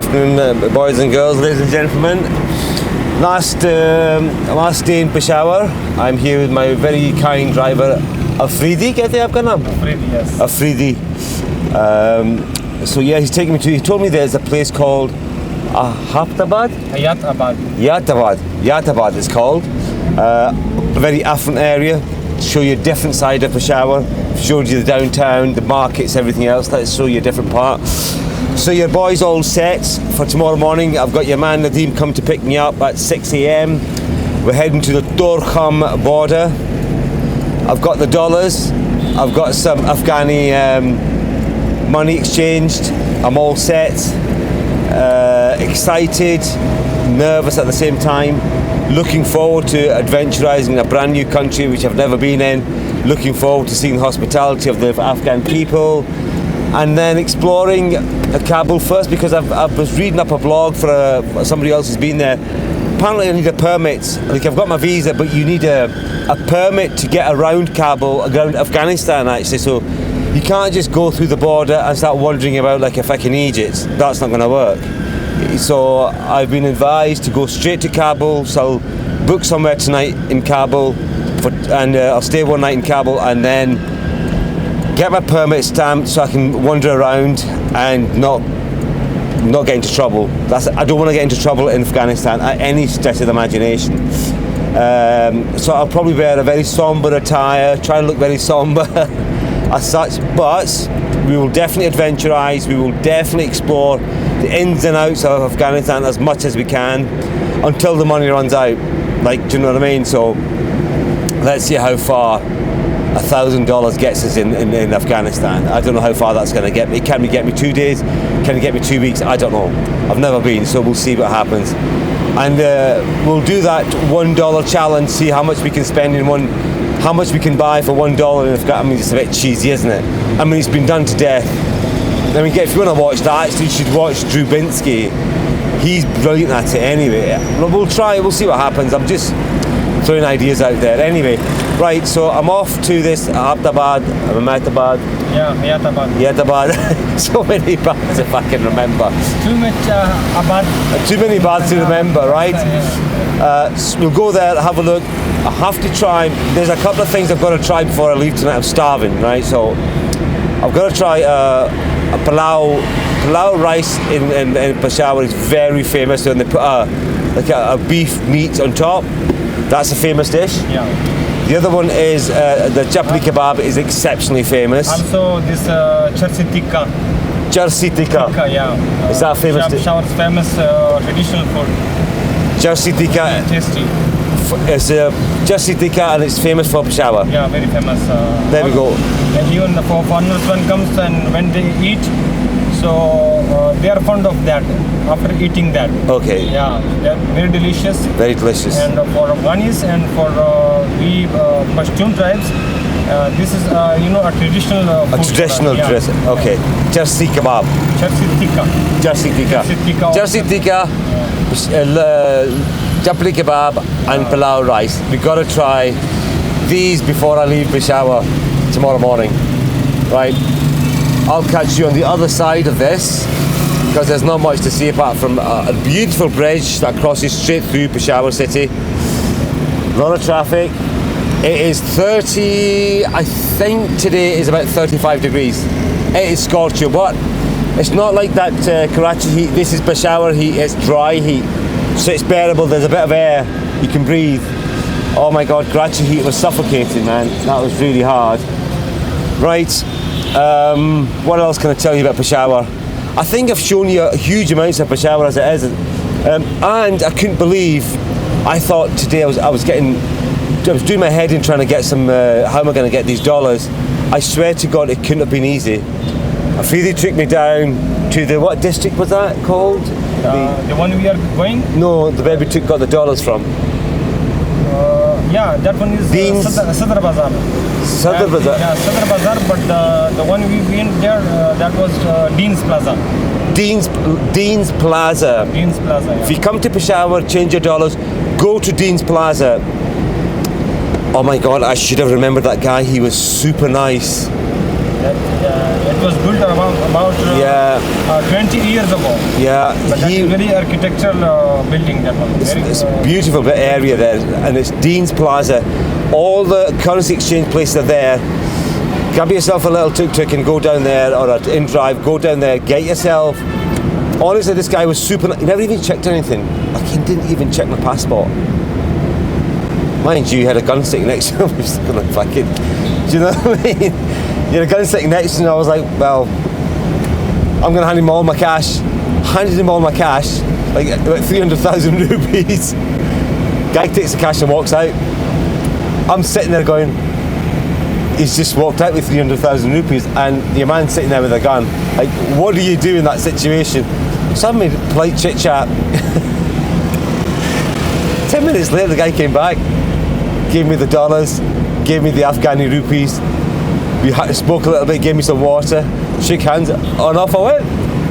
afternoon, boys and girls, ladies and gentlemen. Last day in Peshawar. I'm here with my very kind driver, Afridi. कहते हैं आपका नाम? Afridi, yes. Afridi. So yeah, he's taking me to. He told me there's a place called Hayatabad. Hayatabad is called. A very affluent area. Show you a different side of Peshawar. Showed you the downtown, the markets, everything else. Let's show you a different part. So your boy's all set for tomorrow morning. I've got your man Nadeem come to pick me up at 6 a.m. We're heading to the Torkham border. I've got the dollars. I've got some Afghani money exchanged. I'm all set. Excited, nervous at the same time. Looking forward to adventurizing in a brand new country which I've never been in. Looking forward to seeing the hospitality of the Afghan people. And then exploring Kabul first, because I was reading up a blog for somebody else who's been there. Apparently I need a permit. Like, I've got my visa, but you need a permit to get around Kabul, around Afghanistan actually. So you can't just go through the border and start wandering about like a fucking Egypt. That's not going to work. So I've been advised to go straight to Kabul. So I'll book somewhere tonight in Kabul, and I'll stay one night in Kabul, and then get my permit stamped so I can wander around and not get into trouble. I don't want to get into trouble in Afghanistan at any stretch of the imagination. So I'll probably wear a very somber attire, try and look very somber as such, but we will definitely adventurize, we will definitely explore the ins and outs of Afghanistan as much as we can until the money runs out. Like, do you know what I mean? So let's see how far $1,000 gets us in Afghanistan. I don't know how far that's going to get me. Can it get me 2 days? Can it get me 2 weeks? I don't know. I've never been, so we'll see what happens. And we'll do that $1 challenge, see how much we can spend in how much we can buy for $1 in Afghanistan. I mean, it's a bit cheesy, isn't it? I mean, it's been done to death. I mean, if you want to watch that, you should watch Drew Binsky. He's brilliant at it anyway. We'll try, we'll see what happens. I'm just throwing ideas out there. Anyway, right, so I'm off to this Hayatabad. Yeah, Hayatabad. So many bads if I can remember. Too much abad. Too many bads to remember, right? So we'll go there, have a look. I have to try. There's a couple of things I've got to try before I leave tonight. I'm starving, right? So I've got to try a palau rice in Peshawar is very famous, and they put like a beef meat on top. That's a famous dish. Yeah. The other one is the chapli kebab is exceptionally famous. Also this charsi tikka. Charsi tikka. Yeah. Is that a famous dish? Peshawar's famous traditional food. Charsi tikka. Tasty. It's charsi tikka, and it's famous for Peshawar. Yeah, very famous. There we go. And even for foreigners when comes and when they eat, so they are fond of that after eating that. Okay. Yeah, they're very delicious. Very delicious. And for Afghanis and for we Pashtun tribes, this is a traditional food. A traditional dress. Yeah. Okay. Charsi kebab. Charsi tikka. Charsi tikka. Charsi tikka. Chapli kebab and palau rice. We've got to try these before I leave Peshawar tomorrow morning. Right. I'll catch you on the other side of this, because there's not much to see apart from a beautiful bridge that crosses straight through Peshawar city. A lot of traffic. It is 30, I think today is about 35 degrees. It is scorching, but it's not like that Karachi heat. This is Peshawar heat, it's dry heat. So it's bearable, there's a bit of air, you can breathe. Oh my God, Karachi heat was suffocating, man. That was really hard. Right. What else can I tell you about Peshawar? I think I've shown you huge amounts of Peshawar as it is, and I couldn't believe. I thought today I was doing my head in trying to get some. How am I going to get these dollars? I swear to God, it couldn't have been easy. Afridi took me down to what district was that called? The one we are going? No, the where we got the dollars from. Yeah, that one is Sadr Bazaar. Sadr Bazaar. Yeah, Sadr Bazaar, but the one we went there, that was Dean's Plaza. Dean's Plaza. Dean's Plaza, yeah. If you come to Peshawar, change your dollars, go to Dean's Plaza. Oh my God, I should have remembered that guy. He was super nice. It was built about 20 years ago. Yeah, But that's a very architectural building, that one. it's a beautiful bit area there, and it's Dean's Plaza. All the currency exchange places are there. Grab yourself a little tuk-tuk and go down there, or an in-drive, go down there, get yourself. Honestly, this guy was super. He never even checked anything. Like, he didn't even check my passport. Mind you, he had a gun sitting next to him. He was gonna fucking. Do you know what I mean? He had a gun sitting next to him. I was like, well, I'm gonna hand him all my cash. Handed him all my cash, like about 300,000 rupees. Guy takes the cash and walks out. I'm sitting there going, he's just walked out with 300,000 rupees, and your man's sitting there with a gun. Like, what do you do in that situation? So I made polite chit chat. 10 minutes later, the guy came back, gave me the dollars, gave me the Afghani rupees. We spoke a little bit, gave me some water, shook hands, and off I went.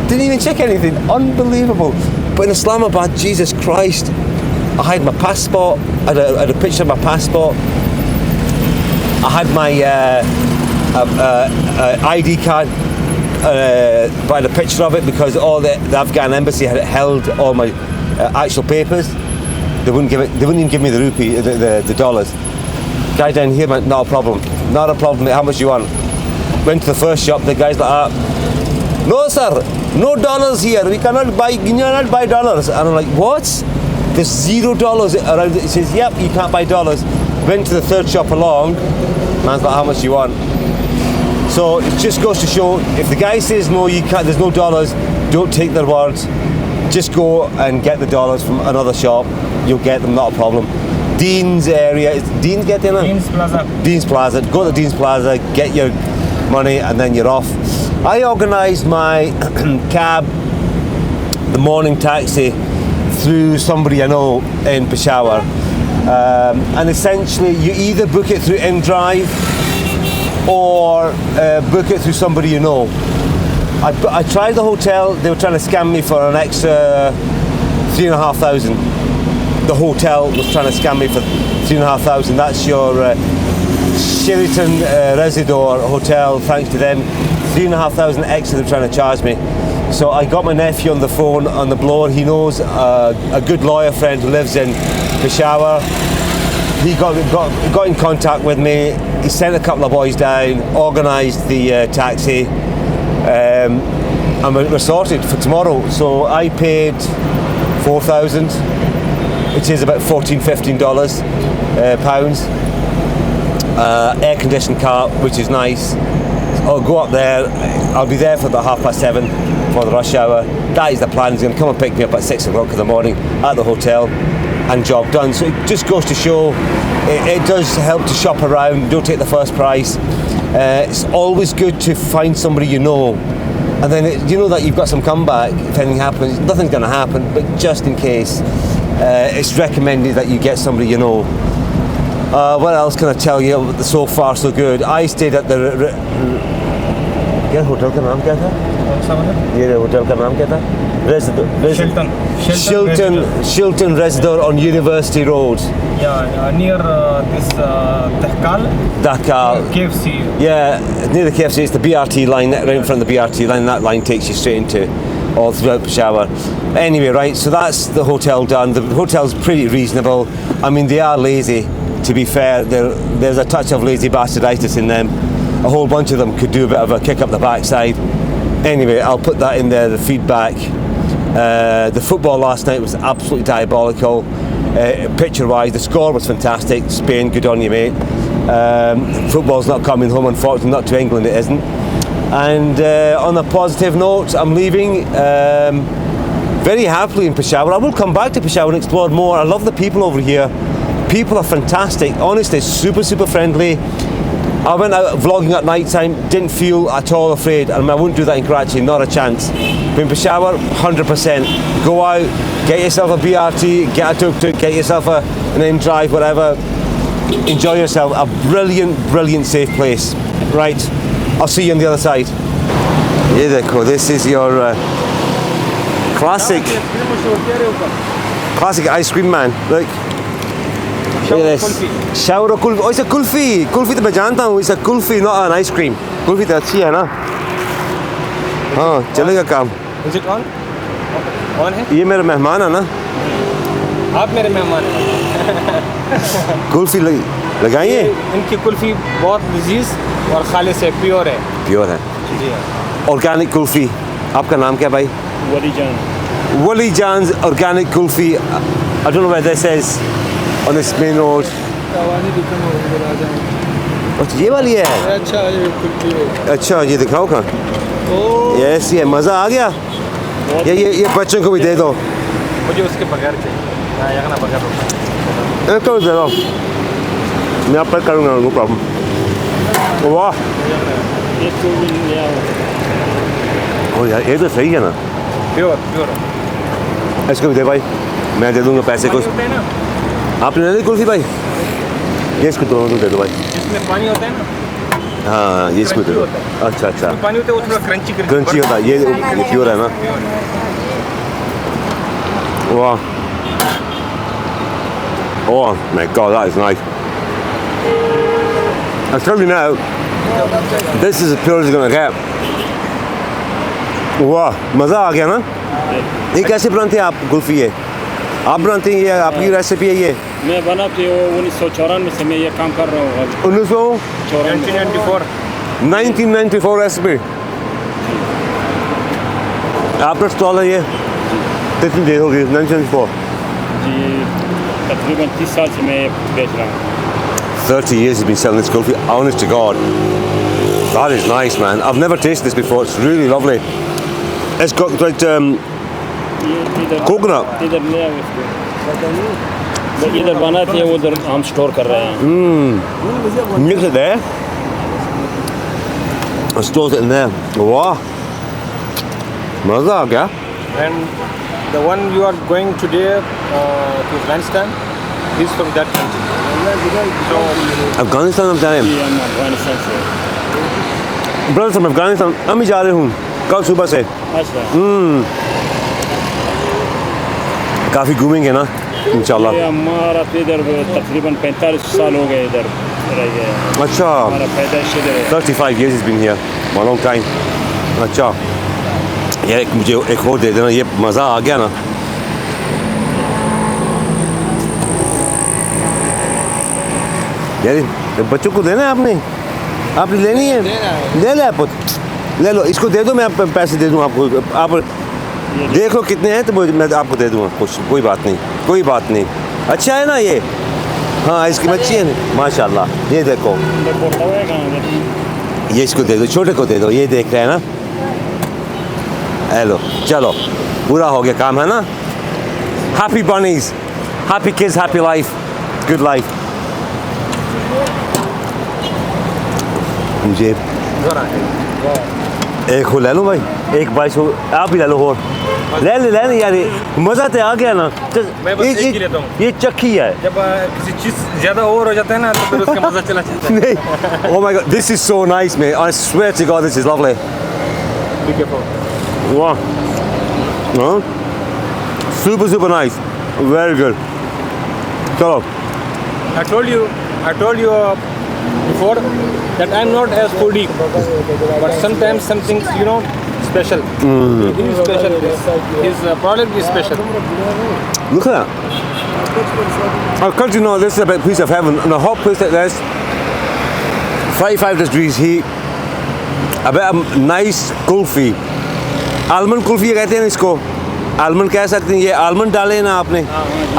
Didn't even check anything. Unbelievable. But in Islamabad, Jesus Christ, I had my passport. I had a picture of my passport. I had my ID card by the picture of it, because all the Afghan embassy had held all my actual papers. They wouldn't even give me the rupee, the dollars. Guy down here went, not a problem, not a problem. How much do you want? Went to the first shop. The guy's like, no sir, no dollars here. We cannot buy dollars. And I'm like, what? There's $0 around it. He says, yep, you can't buy dollars. Went to the third shop along. Man's like, how much do you want? So it just goes to show, if the guy says no, you can't, there's no dollars, don't take their words. Just go and get the dollars from another shop. You'll get them, not a problem. Dean's area, is Dean's get there now? Dean's Plaza. Dean's Plaza. Go to Dean's Plaza, get your money, and then you're off. I organised my cab, the morning taxi, through somebody I know in Peshawar. And essentially, you either book it through InDrive or book it through somebody you know. I tried the hotel. They were trying to scam me for an extra 3,500. The hotel was trying to scam me for 3,500. That's your Sheraton Residor hotel. Thanks to them, 3,500 extra they're trying to charge me. So I got my nephew on the phone on the blower. He knows a good lawyer friend who lives in Peshawar. He got in contact with me. He sent a couple of boys down, organised the taxi, and we're sorted for tomorrow. So I paid 4,000, which is about $14-15 pounds. Air-conditioned car, which is nice. I'll go up there. I'll be there for about 7:30 for the rush hour. That is the plan. He's going to come and pick me up at 6 o'clock in the morning at the hotel, and job done. So it just goes to show it does help to shop around. Don't take the first price. It's always good to find somebody you know, and then you know that you've got some comeback if anything happens. Nothing's going to happen, but just in case, it's recommended that you get somebody you know. What else can I tell you? So far so good. I stayed at the hotel का नाम क्या था? ये hotel का नाम क्या था? Shilton Residor on University Road. Yeah, near this Dahkal. KFC. Yeah, near the KFC. It's the BRT line, right in front of the BRT line. That line takes you straight into all throughout Peshawar. Anyway, right, so that's the hotel done. The hotel's pretty reasonable. I mean, they are lazy, to be fair. There's a touch of lazy bastarditis in them. A whole bunch of them could do a bit of a kick up the backside. Anyway, I'll put that in there, the feedback. The football last night was absolutely diabolical. Picture-wise, the score was fantastic. Spain, good on you, mate. Football's not coming home, unfortunately, not to England, it isn't. And on a positive note, I'm leaving very happily in Peshawar. I will come back to Peshawar and explore more. I love the people over here. People are fantastic. Honestly, super, super friendly. I went out vlogging at night time, didn't feel at all afraid, and I wouldn't do that in Karachi, not a chance. But in Peshawar, 100%. Go out, get yourself a BRT, get a tuk-tuk, get yourself an in-drive, whatever. Enjoy yourself. A brilliant, brilliant, safe place. Right, I'll see you on the other side. Yeah, देखो, this is your classic ice cream man. Look, shower kulfi, oh, it's a kulfi, kulfi तो मैं जानता हूँ, it's a kulfi, not an ice cream. Kulfi तो अच्छी है ना? हाँ, चलेगा काम. Is it on? On है? ये मेरा मेहमान है ना? आप मेरे मेहमान हैं. कुल्फी लगाइए. इनकी कुल्फी बहुत लजीज और खालिस है, प्योर है. प्योर है. जी हाँ. ऑर्गेनिक कुल्फी. आपका नाम क्या भाई? वली जान. Wali Jan's organic kulfi. I don't know where this is on this main road. अच्छा ये वाली है. अच्छा ये कुल्फी है. अच्छा ये दिखाओ कहाँ. यस ये मज़ा आ गया. ये बच्चों को भी दे दो. मुझे उसके बगैर चाहिए. यहाँ ना बगैर होगा. एक तो दे दो. मैं आप पर करूँगा, नो प्रॉब्लम. वाह. ओ यार ये तो सही है ना. प्योर. इसको भी दे भाई, मैं दे दूँगा पैसे कुछ. आपने ले ली कुल्फी भाई? ये इसको दोनों दे दो भाई. इसमें पानी होता है ना. हाँ ये इसको दे दो. अच्छा पानी होता है वो थोड़ा क्रंची होता है. ये प्योर है ना. वाह. Oh my god, that is nice. I'm telling you now, this is as pure as you're gonna get. वाह मज़ा आ गया ना. ये कैसे बनाते हैं आप कुल्फी? है आप बनाते हैं, ये आपकी रेसिपी है? ये मैं बनाती हूँ 1994 से मैं ये काम कर रहा हूँ. 1994 रेसिपी. आपका स्टॉल है ये? कितनी देर होगी? 1994 जी तकरीबन 30 साल से मैं बेच रहा हूँ. 30 years you've been selling this coffee. Honest to God, that is nice, man. I've never tasted this before. It's really lovely. It's got like coconut. इधर ले आओ इसको. इधर बनाते हैं, उधर हम स्टोर कर रहे हैं. Mix it there. I stores it in there. Wow. मज़ा आ गया. And the one you are going today to Afghanistan, he's from that country. So Afghanistan हम जा रहे हैं. ये हम अफगानिस्तान से. Brothers from Afghanistan. हम ही जा रहे हूँ कल सुबह से. अच्छा. काफ़ी घूमेंगे ना इंशाल्लाह. ये हमारा तो इधर तकरीबन 45 साल हो गए इधर रह गए. अच्छा. हमारा पैदाइश इधर है. 35 years he's been here. A long time. अच्छा. यार मुझे एक और दे देना. ये मज़ा आ गया ना. यार बच्चों को देना है आपने लेनी है. ले ले पुत, ले लो. इसको दे दो, मैं आप पैसे दे दूँ आपको. आप देख लो कितने हैं तो मैं आपको दे दूँगा. कुछ कोई बात नहीं. अच्छा है ना ये. हाँ इसकी बच्ची है माशाल्लाह. ये देखो, ये इसको दे दो, छोटे को दे दो. ये देख रहे हैं ना. हेलो चलो पूरा हो गया काम है ना. Happy bunnies, happy kids, happy life, good life. मुझे एक हो ले लो भाई. एक बाइस हो आप भी ले लो. और ले यार मज़ा तो आ गया ना. ये चक्की है. जब किसी चीज़ ज़्यादा ओवर हो जाता है ना तो फिर उसका मज़ा चला जाता है. नहीं. Oh my god, this is so nice, mate. I swear to God, this is lovely. Be careful. Wow. Huh? Super nice. Very good. Chalo. I told you before that I'm not as foodie, but sometimes some things special. It is special. His product is special. Look at that. I've come to know this is a piece of heaven. In a hot place like this, 35 degrees heat, a bit of nice kulfi. Almond kulfi कहते हैं इसको. Almond कह सकते हैं. ये almond डाले ना आपने.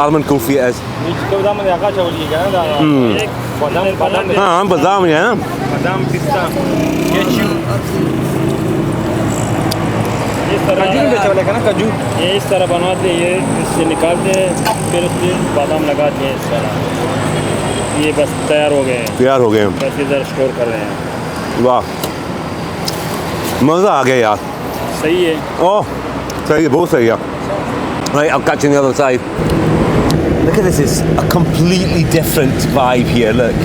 आलमंड कुल्फी है. हाँ बादाम है ना. बादाम, पिस्ता, कैश्यू. काजू. ये इस तरह बनाते हैं. ये इससे निकालते हैं, फिर उसमें बादाम लगाते हैं इस तरह. ये बस तैयार हो गए हैं. बस इधर स्टोर कर रहे हैं. वाह मज़ा आ गया यार. सही है. ओह सही है, बहुत सही है. Right, I'm catching the other side. Look at this, it's a completely different vibe here, look,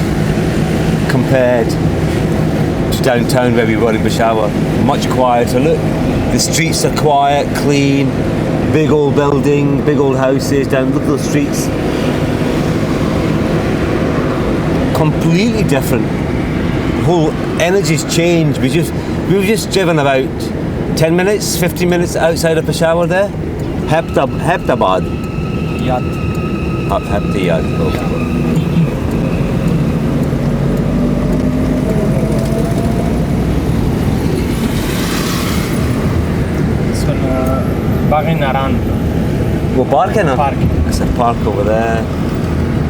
compared to downtown where we were in Peshawar. Much quieter, look. The streets are quiet, clean, big old building, big old houses down, look at those streets. completely different. The whole energy's changed. We've just driven about 10 minutes, 15 minutes outside of Peshawar there. Hayatabad. Hayatabad. Naran. What park in it? Park. It's a park over there.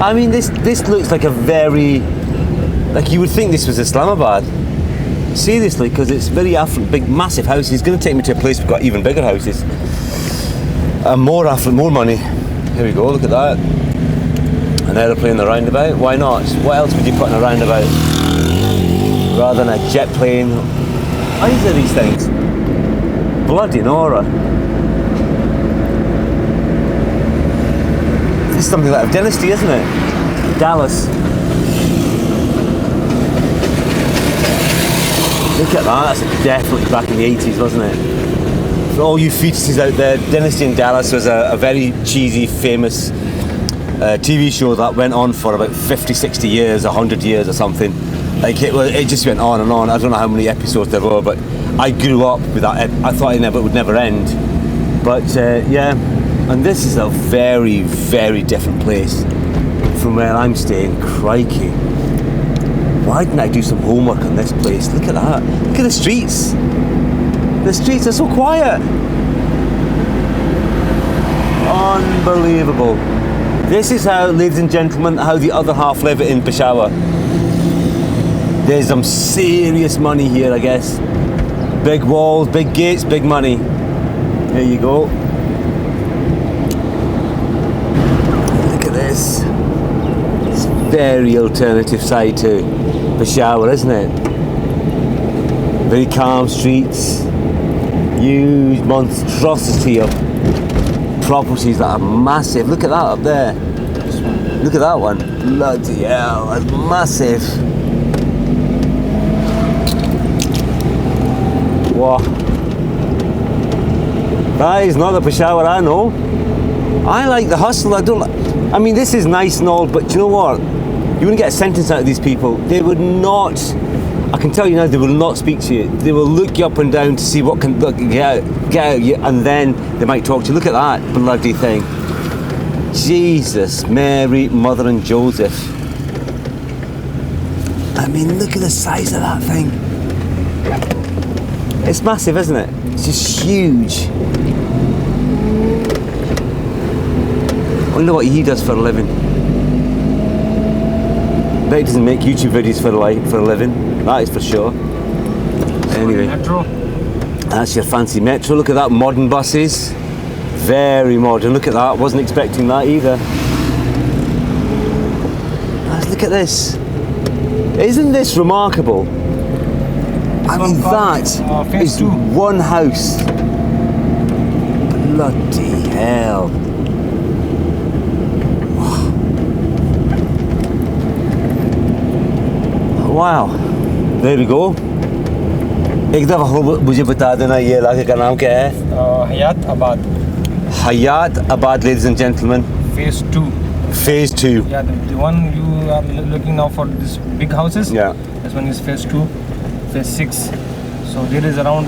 I mean, this looks like a very, like you would think this was Islamabad. Seriously, because it's very affluent, big, massive houses. He's going to take me to a place we've got even bigger houses. More affluent, more money. Here we go, look at that. An aeroplane in the roundabout. Why not? What else would you put in a roundabout? Rather than a jet plane. How are these things? Bloody Nora. This is something like a dynasty, isn't it? Dallas. Look at that, that's definitely back in the 80s, wasn't it? For all you fetuses out there, Dynasty in Dallas was a very cheesy, famous TV show that went on for about 50, 60 years, 100 years or something. Like it just went on and on. I don't know how many episodes there were, but I grew up with that. I thought it would never end. But yeah, and this is a very, very different place from where I'm staying. Crikey. Why didn't I do some homework on this place? Look at that. Look at the streets. The streets are so quiet. Unbelievable. This is how, ladies and gentlemen, how the other half live in Peshawar. There's some serious money here, I guess. Big walls, big gates, big money. There you go. Look at this. It's very alternative side to Peshawar, isn't it? Very calm streets. Huge monstrosity of properties that are massive. Look at that up there. Look at that one. Bloody hell, that's massive. Wow. That is not the Peshawar I know. I like the hustle. I mean, this is nice and all, but you know what? You wouldn't get a sentence out of these people. They would not. I can tell you now, they will not speak to you. They will look you up and down to see what can get out you, and then they might talk to you. Look at that bloody thing. Jesus, Mary, Mother and Joseph. I mean, look at the size of that thing. It's massive, isn't it? It's just huge. I wonder what he does for a living. I bet he doesn't make YouTube videos for a living. That is for sure. Anyway, Metro. That's your fancy metro. Look at that, modern buses. Very modern. Look at that. Wasn't expecting that either. Let's look at this. Isn't this remarkable? I mean, that is one house. Bloody hell. Wow. There we go. एक दफ़ा मुझे बता देना ये इलाके का नाम क्या है? Hayatabad. Hayatabad, ladies and gentlemen. Phase 2. Phase 2. Yeah, the one you are looking now for this big houses. Yeah. This one is phase 2, phase 6. So there is around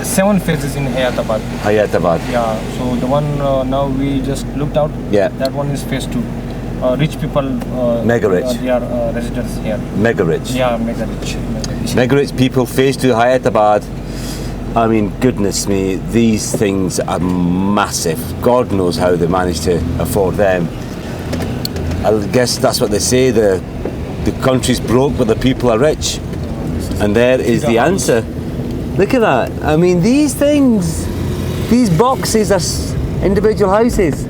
7 phases in Hayatabad. Hayatabad. Yeah. So the one now we just looked out. Yeah. That one is phase 2. Rich people. Mega rich. They are residents here. Mega rich. Yeah, mega rich. Mega rich people, phase 2 Hayatabad. I mean, goodness me, these things are massive. God knows how they manage to afford them. I guess that's what they say, the country's broke but the people are rich. And there is the answer. Look at that. I mean, these things, these boxes are individual houses.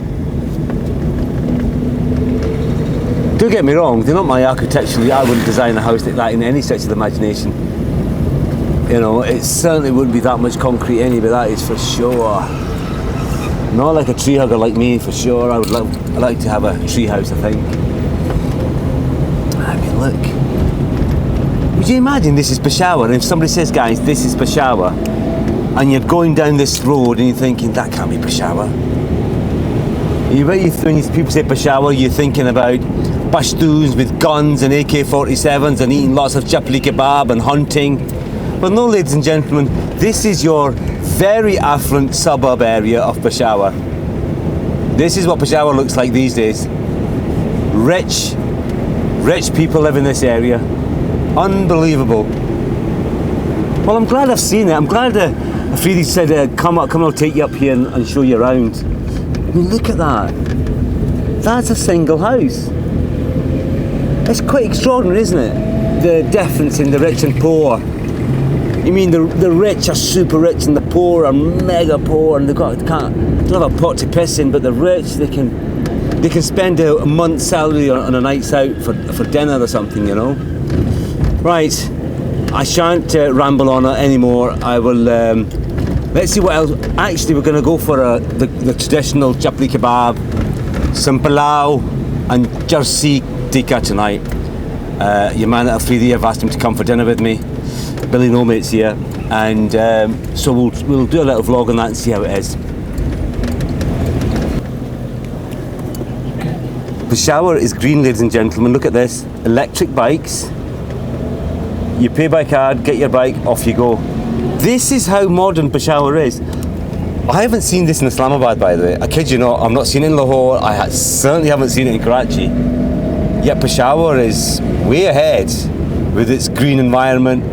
Don't get me wrong, they're not my architecturally. I wouldn't design a house like that in any stretch of the imagination. You know, it certainly wouldn't be that much concrete anyway, that is for sure. Not like a tree hugger like me, for sure. I'd like to have a tree house, I think. I mean, look. Would you imagine this is Peshawar? And if somebody says, guys, this is Peshawar, and you're going down this road and you're thinking, that can't be Peshawar. You bet when people say Peshawar, you're thinking about Pashtuns with guns and AK-47s and eating lots of chapli kebab and hunting. But no, ladies and gentlemen, this is your very affluent suburb area of Peshawar. This is what Peshawar looks like these days. Rich people live in this area. Unbelievable. Well, I'm glad I've seen it. I'm glad Afridi said, come I'll take you up here and show you around. I mean, look at that. That's a single house. It's quite extraordinary, isn't it? The difference in the rich and poor. You mean the rich are super rich and the poor are mega poor, and they don't have a pot to piss in, but the rich, they can spend a month's salary on a night out for dinner or something, you know. Right, I shan't ramble on anymore. I will. Let's see what else. Actually, we're going to go for the traditional chapli kebab, some palau, and jarsi tikka tonight. Your man at Afridi, I've asked him to come for dinner with me. Billy No Mate's here, and so we'll do a little vlog on that and see how it is. Peshawar is green, ladies and gentlemen. Look at this. Electric bikes. You pay by card, get your bike, off you go. This is how modern Peshawar is. I haven't seen this in Islamabad, by the way. I kid you not. I've not seen it in Lahore. I certainly haven't seen it in Karachi. Yet Peshawar is way ahead with its green environment.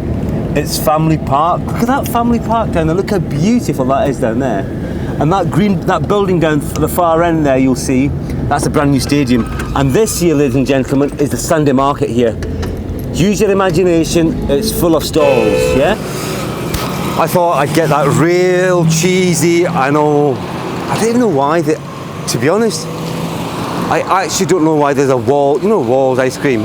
It's family park. Look at that family park down there. Look how beautiful that is down there. And that building down the far end there, you'll see, that's a brand new stadium. And this here, ladies and gentlemen, is the Sunday market here. Use your imagination, it's full of stalls, yeah? I thought I'd get that real cheesy, I don't even know why, to be honest, I actually don't know why there's a wall, you know, Walls ice cream.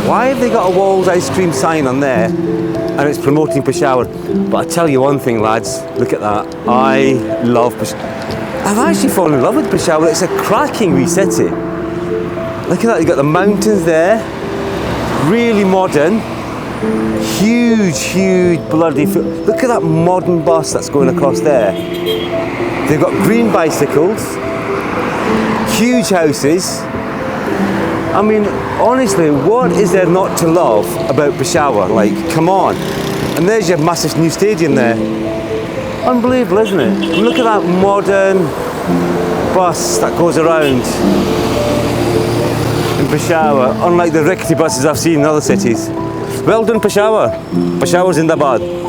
Why have they got a Walls ice cream sign on there? And it's promoting Peshawar. But I tell you one thing, lads, look at that. I love Peshawar. I've actually fallen in love with Peshawar. It's a cracking wee city. Look at that, you've got the mountains there. Really modern. Huge bloody... Look at that modern bus that's going across there. They've got green bicycles. Huge houses. I mean, honestly, what is there not to love about Peshawar? Like, come on. And there's your massive new stadium there. Unbelievable, isn't it? And look at that modern bus that goes around in Peshawar, unlike the rickety buses I've seen in other cities. Well done, Peshawar. Peshawar's Zindabad.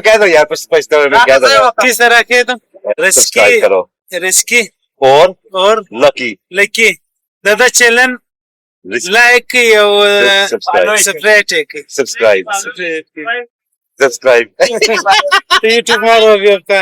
कह दो यार पछतावे में कह दो किस तरह के तो सब्सक्राइब करो रिस्की और लकी दादा चैनल लाइक सब्सक्राइब यूट्यूब मारो अभी आपका